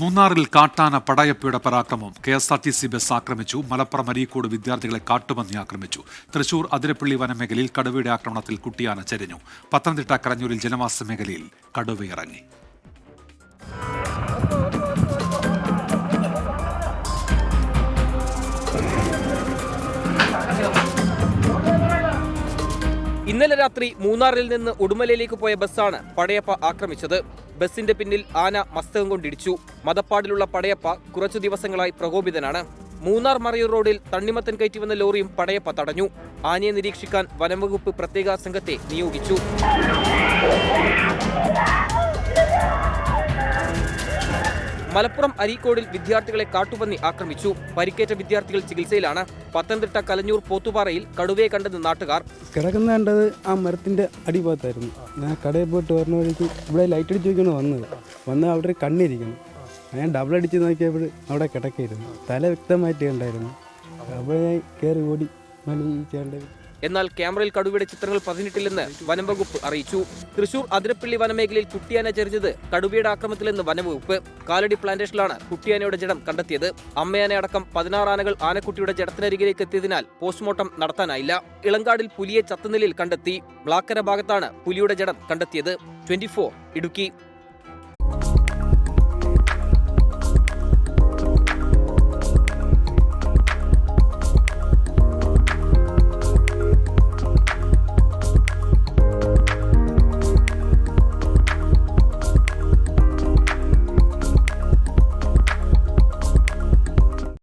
മൂന്നാറിൽ കാട്ടാന പടയപ്പയുടെ പരാക്രമം. KSRTC bus ആക്രമിച്ചു. മലപ്പുറം അരീക്കോട് വിദ്യാർത്ഥികളെ കാട്ടുപന്നി ആക്രമിച്ചു. തൃശൂർ അതിരപ്പള്ളി വനമേഖലയിൽ കടുവയുടെ ആക്രമണത്തിൽ കുട്ടിയാന ചരിഞ്ഞു. പത്തനംതിട്ട കരഞ്ഞൂരിൽ ജനവാസ മേഖലയിൽ കടുവയിറങ്ങി. ഇന്നലെ രാത്രി മൂന്നാറിൽ നിന്ന് ഉടുമലയിലേക്ക് പോയ ബസ്സാണ് പടയപ്പ ആക്രമിച്ചത്. ബസിന്റെ പിന്നിൽ ആന മസ്തകം കൊണ്ടിടിച്ചു. മദപ്പാടിലുള്ള പടയപ്പ കുറച്ചു ദിവസങ്ങളായി പ്രകോപിതനാണ്. മൂന്നാർ മറയൂർ റോഡിൽ തണ്ണിമത്തൻ കയറ്റി വന്ന ലോറിയും പടയപ്പ തടഞ്ഞു. ആനയെ നിരീക്ഷിക്കാൻ വനംവകുപ്പ് പ്രത്യേക സംഘത്തെ നിയോഗിച്ചു. മലപ്പുറം അരീക്കോടിൽ വിദ്യാർത്ഥികളെ കാട്ടുപന്നി ആക്രമിച്ചു. പരിക്കേറ്റ വിദ്യാർത്ഥികൾ ചികിത്സയിലാണ്. പത്തനംതിട്ട കലഞ്ഞൂർ പോത്തുപാറയിൽ കടുവയെ കണ്ടെന്ന് നാട്ടുകാർ. കിടക്കുന്ന കണ്ടത് ആ മരത്തിന്റെ അടിഭാഗത്തായിരുന്നു. ഞാൻ കടയിൽ പോയിട്ട് വരുന്ന വഴിക്ക് ഇവിടെ ലൈറ്റ് അടിച്ച് നോക്കിയാണ് വന്ന് അവിടെ കണ്ണിരിക്കുന്നു. ഞാൻ ഡബിൾ അടിച്ച് നോക്കിയപ്പോൾ അവിടെ കിടക്കായിരുന്നു. തല വ്യക്തമായിട്ട് കണ്ടായിരുന്നു. അവിടെ ഞാൻ കയറി ഓടി മലീച്ചേണ്ട. എന്നാൽ ക്യാമറയിൽ കടുവയുടെ ചിത്രങ്ങൾ പതിഞ്ഞിട്ടില്ലെന്ന് വനംവകുപ്പ് അറിയിച്ചു. തൃശൂർ അതിരപ്പള്ളി വനമേഖലയിൽ കുട്ടിയാന ചെറിഞ്ഞത് കടുവയുടെ ആക്രമണത്തിലെന്ന് വനംവകുപ്പ്. കാലടി പ്ലാന്റേഷനിലാണ് കുട്ടിയാനയുടെ ജഡം കണ്ടെത്തിയത്. അമ്മയാനെ അടക്കം 16 ആനകൾ ആനക്കുട്ടിയുടെ ജഡത്തിനരികിലേക്ക് എത്തിയതിനാൽ പോസ്റ്റ്മോർട്ടം നടത്താനായില്ല. ഇളങ്കാടിൽ പുലിയെ ചത്തുനിലയിൽ കണ്ടെത്തി. ബ്ലാക്കര ഭാഗത്താണ് പുലിയുടെ ജഡം കണ്ടെത്തിയത്. 24 ഇടുക്കി.